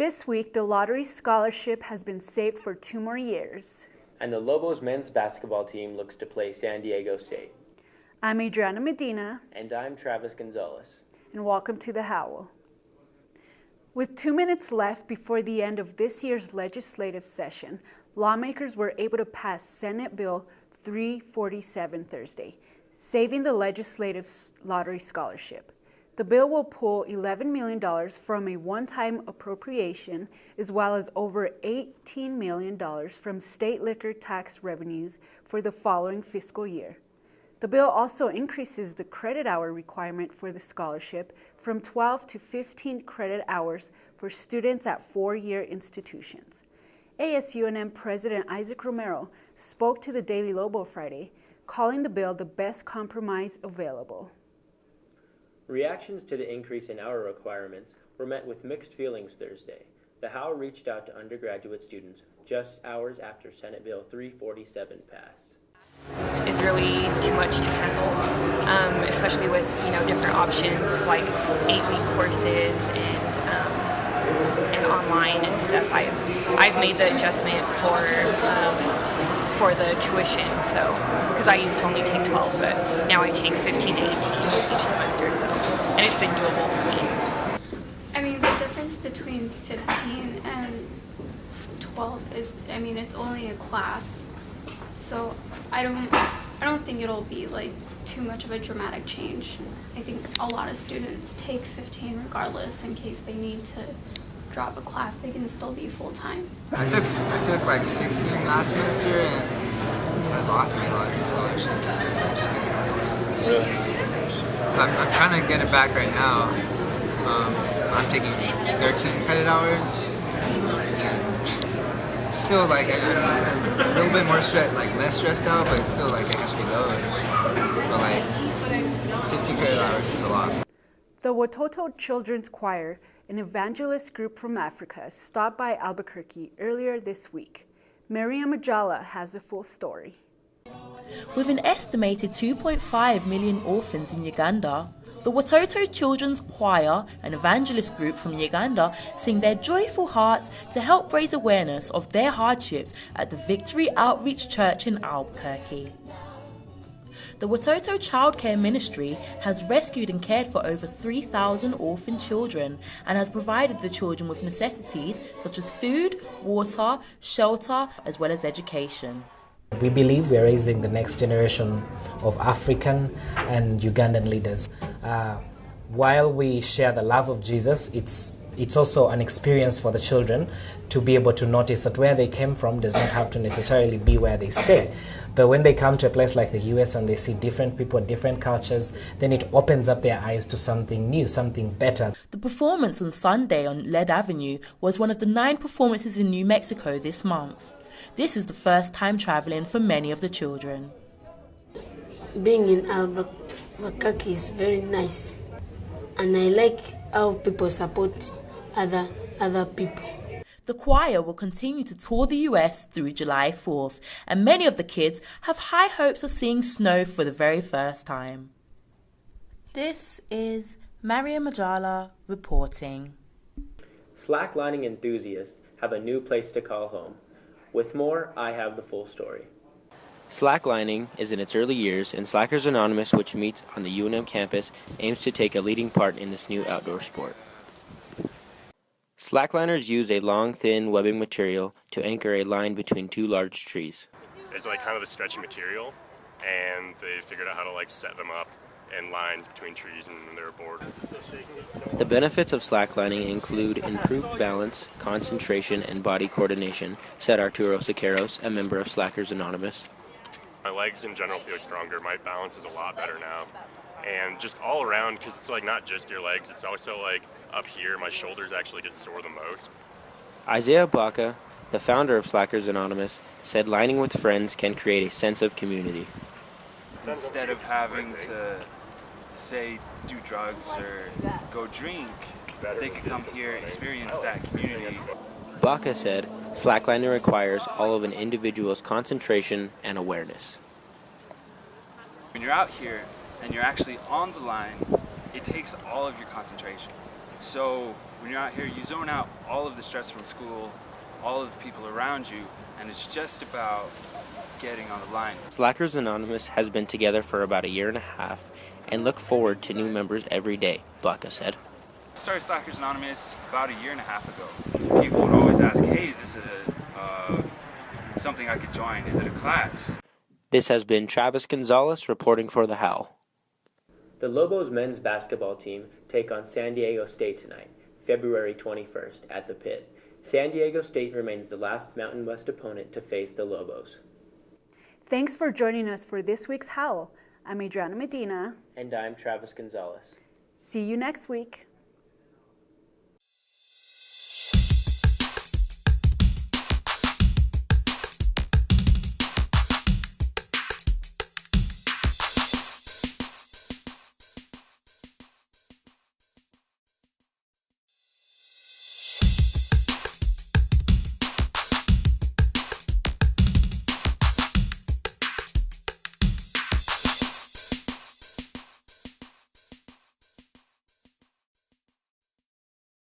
This week, the lottery scholarship has been saved for 2 more years. And the Lobos men's basketball team looks to play San Diego State. I'm Adriana Medina. And I'm Travis Gonzalez. And welcome to the Howl. With 2 minutes left before the end of this year's legislative session, lawmakers were able to pass Senate Bill 347 Thursday, saving the legislative lottery scholarship. The bill will pull $11 million from a one-time appropriation, as well as over $18 million from state liquor tax revenues for the following fiscal year. The bill also increases the credit hour requirement for the scholarship from 12 to 15 credit hours for students at four-year institutions. ASUNM President Isaac Romero spoke to the Daily Lobo Friday, calling the bill the best compromise available. Reactions to the increase in hour requirements were met with mixed feelings Thursday. The Howl reached out to undergraduate students just hours after Senate Bill 347 passed. Is really too much to handle, especially with different options of like 8-week courses and online and stuff. I've made the adjustment for the tuition, so because I used to only take 12, but now I take 15 to 18 each semester, so and it's been doable for me. I mean, the difference between 15 and 12 is, it's only a class, so I don't think it'll be like too much of a dramatic change. I think a lot of students take 15 regardless in case they need to drop a class. They can still be full-time. I took like 16 last semester and I lost my lottery scholarship. I just couldn't handle it. Really? I'm trying to get it back right now. I'm taking 13 credit hours. And it's still like a little bit more less stressed out, but it's still like I have to go. But like 15 credit hours is a lot. The Watoto Children's Choir, an evangelist group from Africa, stopped by Albuquerque earlier this week. Miriam Ajala has the full story. With an estimated 2.5 million orphans in Uganda, the Watoto Children's Choir, an evangelist group from Uganda, sing their joyful hearts to help raise awareness of their hardships at the Victory Outreach Church in Albuquerque. The Watoto Childcare Ministry has rescued and cared for over 3,000 orphan children and has provided the children with necessities such as food, water, shelter, as well as education. We believe we're raising the next generation of African and Ugandan leaders. While we share the love of Jesus, it's also an experience for the children to be able to notice that where they came from does not have to necessarily be where they stay. But when they come to a place like the US and they see different people, different cultures, then it opens up their eyes to something new, something better. The performance on Sunday on Lead Avenue was one of the 9 performances in New Mexico this month. This is the first time traveling for many of the children. Being in Albuquerque is very nice, and I like how people support other people. The choir will continue to tour the US through July 4th, and many of the kids have high hopes of seeing snow for the very first time. This is Mariam Majala reporting. Slacklining enthusiasts have a new place to call home. With more, I have the full story. Slacklining is in its early years, and Slackers Anonymous, which meets on the UNM campus, aims to take a leading part in this new outdoor sport. Slackliners use a long, thin webbing material to anchor a line between 2 large trees. It's like kind of a stretchy material, and they figured out how to set them up in lines between trees and they're bored. The benefits of slacklining include improved balance, concentration, and body coordination, said Arturo Siqueiros, a member of Slackers Anonymous. My legs in general feel stronger. My balance is a lot better now. And just all around, because it's not just your legs, it's also up here, my shoulders actually get sore the most. Isaiah Baca, the founder of Slackers Anonymous, said lining with friends can create a sense of community. Instead of having to, say, do drugs or go drink, they could come here and experience that community. Baca said slacklining requires all of an individual's concentration and awareness. When you're out here and you're actually on the line, it takes all of your concentration. So when you're out here, you zone out all of the stress from school, all of the people around you, and it's just about getting on the line. Slackers Anonymous has been together for about a year and a half and look forward to new members every day, Blanca said. I started Slackers Anonymous about a year and a half ago. People would always ask, hey, is this something I could join? Is it a class? This has been Travis Gonzalez reporting for the Howl. The Lobos men's basketball team take on San Diego State tonight, February 21st, at the Pit. San Diego State remains the last Mountain West opponent to face the Lobos. Thanks for joining us for this week's Howl. I'm Adriana Medina. And I'm Travis Gonzalez. See you next week.